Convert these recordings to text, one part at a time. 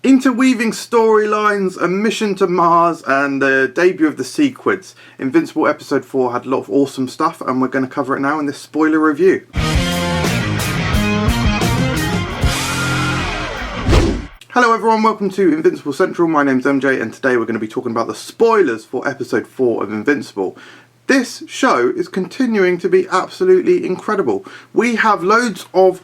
Interweaving storylines, a mission to Mars, and the debut of the Sequids. Invincible episode 4 had a lot of awesome stuff, and we're going to cover it now in this spoiler review. Hello everyone, welcome to Invincible Central. My name's MJ, and today we're going to be talking about the spoilers for episode 4 of Invincible. This show is continuing to be absolutely incredible. We have loads of...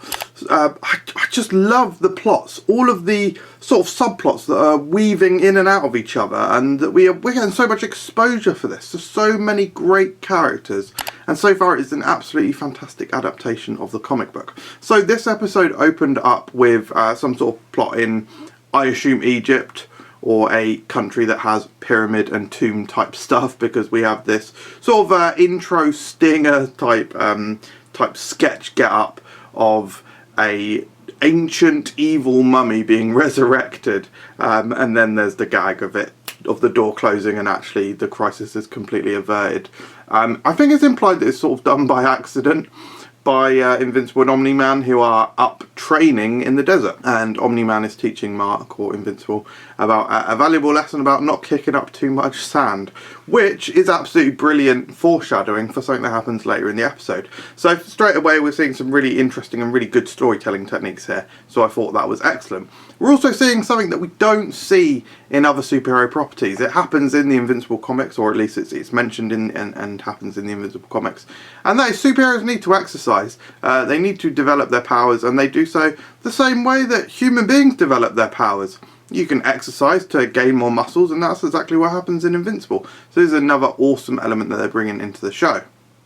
I just love the plots. All of the sort of subplots that are weaving in and out of each other. And that we're getting so much exposure for this. There's so many great characters. And so far it's an absolutely fantastic adaptation of the comic book. So this episode opened up with some sort of plot in, I assume, Egypt, or a country that has pyramid and tomb type stuff, because we have this sort of intro stinger type sketch get up of a ancient evil mummy being resurrected, and then there's the gag of the door closing and actually the crisis is completely averted. I think it's implied that it's sort of done by accident by Invincible and Omni-Man, who are up training in the desert, and Omni-Man is teaching Mark, or Invincible, about a valuable lesson about not kicking up too much sand, which is absolutely brilliant foreshadowing for something that happens later in the episode. So straight away we're seeing some really interesting and really good storytelling techniques here, so I thought that was excellent. We're also seeing something that we don't see in other superhero properties. It happens in the Invincible comics, or at least it's mentioned in and happens in the Invincible comics, and that is superheroes need to exercise. They need to develop their powers, and they do so the same way that human beings develop their powers. You can exercise to gain more muscles, and that's exactly what happens in Invincible. So this is another awesome element that they're bringing into the show.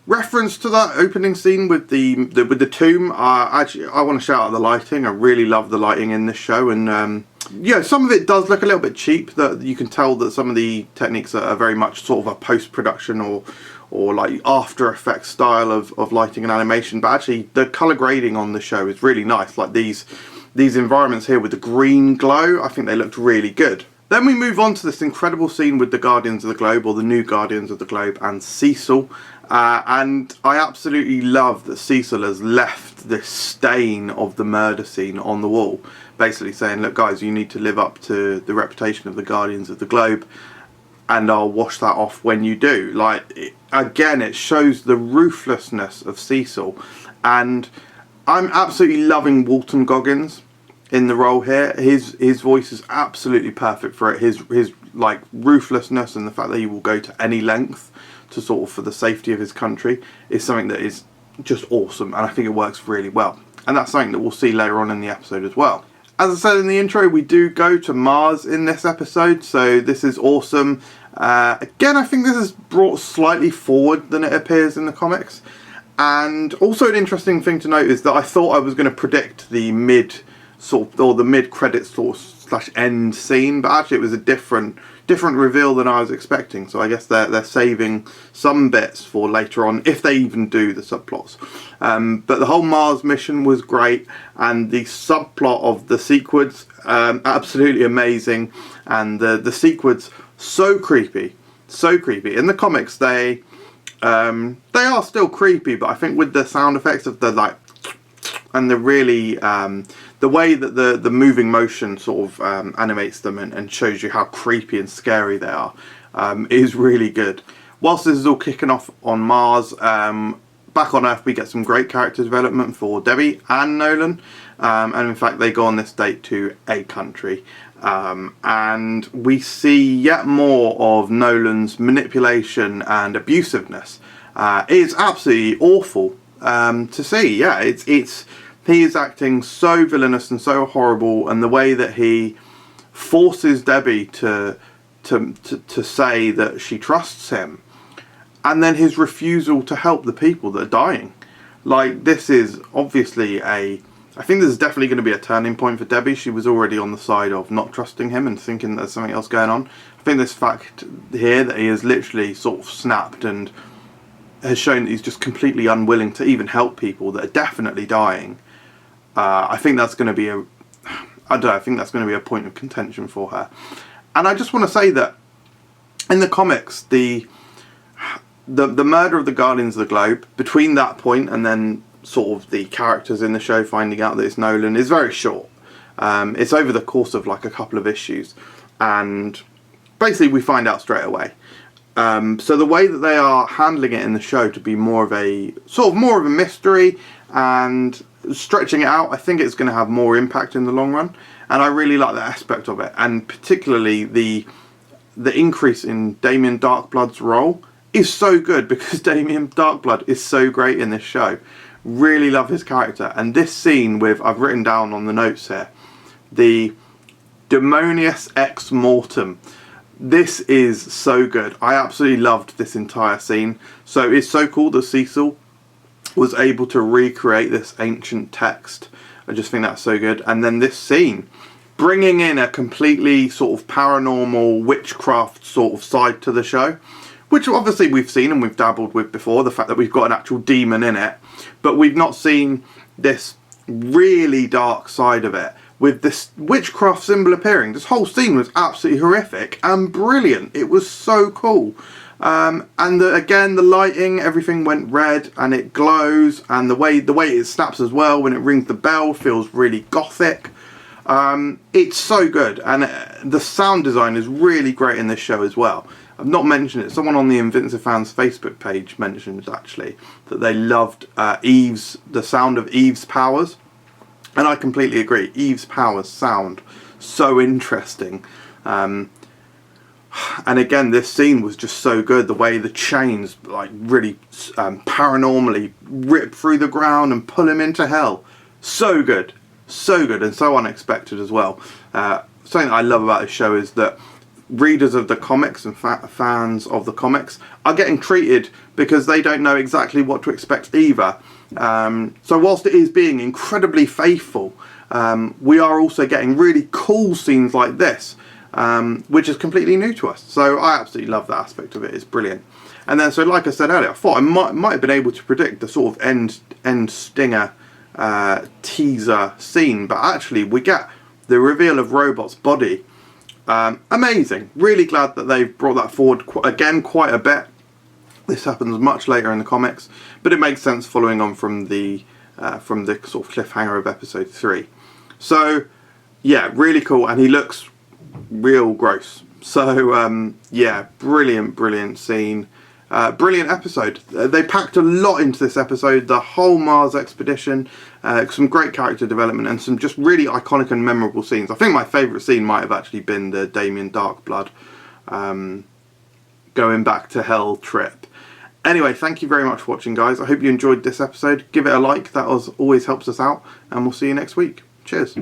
Reference to that opening scene with the tomb. Actually, I want to shout out the lighting. I really love the lighting in this show, and yeah, some of it does look a little bit cheap. That you can tell that some of the techniques are very much sort of a post-production or like After Effects style of lighting and animation. But actually, the color grading on the show is really nice. Like these environments here with the green glow, I think they looked really good. Then we move on to this incredible scene with the Guardians of the Globe, or the new Guardians of the Globe, and Cecil. And I absolutely love that Cecil has left this stain of the murder scene on the wall, basically saying, look guys, you need to live up to the reputation of the Guardians of the Globe, and I'll wash that off when you do. Like, again, it shows the ruthlessness of Cecil, and I'm absolutely loving Walton Goggins in the role here. His voice is absolutely perfect for it. His like ruthlessness and the fact that he will go to any length to sort of for the safety of his country is something that is just awesome, and I think it works really well. And that's something that we'll see later on in the episode as well. As I said in the intro, we do go to Mars in this episode, so this is awesome. Again, I think this is brought slightly forward than it appears in the comics. And also an interesting thing to note is that I thought I was going to predict the mid credits sort of / end scene, but actually it was a different reveal than I was expecting. So I guess they're saving some bits for later on, if they even do the subplots. But the whole Mars mission was great, and the subplot of the Sequids, absolutely amazing. And the Sequids, so creepy. In the comics they are still creepy, but I think with the sound effects of the like, and the really the way that the moving motion sort of animates them and shows you how creepy and scary they are, is really good. Whilst this is all kicking off on Mars, back on Earth we get some great character development for Debbie and Nolan, and in fact they go on this date to a country, and we see yet more of Nolan's manipulation and abusiveness. It's absolutely awful to see. Yeah, he is acting so villainous and so horrible, and the way that he forces Debbie to say that she trusts him, and then his refusal to help the people that are dying. Like, this is obviously I think this is definitely going to be a turning point for Debbie. She was already on the side of not trusting him and thinking there's something else going on. I think this fact here that he has literally sort of snapped and has shown that he's just completely unwilling to even help people that are definitely dying. I think that's going to be I think that's going to be a point of contention for her. And I just want to say that in the comics, the murder of the Guardians of the Globe, between that point and then sort of the characters in the show finding out that it's Nolan, is very short. It's over the course of like a couple of issues, and basically we find out straight away. So the way that they are handling it in the show to be more of a mystery and stretching it out, I think it's going to have more impact in the long run, and I really like that aspect of it, and particularly the increase in Damien Darkblood's role is so good, because Damien Darkblood is so great in this show. Really love his character, and this scene with, I've written down on the notes here, the Demonius Ex Mortem. This is so good. I absolutely loved this entire scene. So it's so cool that Cecil was able to recreate this ancient text. I just think that's so good. And then this scene, bringing in a completely sort of paranormal witchcraft sort of side to the show, which obviously we've seen and we've dabbled with before, the fact that we've got an actual demon in it, but we've not seen this really dark side of it, with this witchcraft symbol appearing. This whole scene was absolutely horrific and brilliant. It was so cool. And again, the lighting, everything went red and it glows, and the way it snaps as well when it rings the bell feels really gothic. It's so good, and the sound design is really great in this show as well. I've not mentioned it. Someone on the Invincible fans Facebook page mentioned actually that they loved the sound of Eve's powers, and I completely agree. Eve's powers sound so interesting, and again, this scene was just so good. The way the chains like really paranormally rip through the ground and pull him into hell. So good, and so unexpected as well. Something that I love about this show is that readers of the comics and fans of the comics are getting treated because they don't know exactly what to expect either. So whilst it is being incredibly faithful, we are also getting really cool scenes like this, which is completely new to us. So I absolutely love that aspect of it. It's brilliant. And then, so like I said earlier, I thought I might have been able to predict the sort of end stinger teaser scene, but actually we get the reveal of Robot's body. Amazing. Really glad that they've brought that forward again quite a bit. This happens much later in the comics, but it makes sense following on from the sort of cliffhanger of episode 3. So yeah, really cool, and he looks real gross. So yeah, brilliant scene. Brilliant episode. They packed a lot into this episode. The whole Mars expedition, some great character development, and some just really iconic and memorable scenes. I think my favourite scene might have actually been the Damien Darkblood going back to hell trip. Anyway, thank you very much for watching, guys. I hope you enjoyed this episode. Give it a like. That always helps us out, and we'll see you next week. Cheers.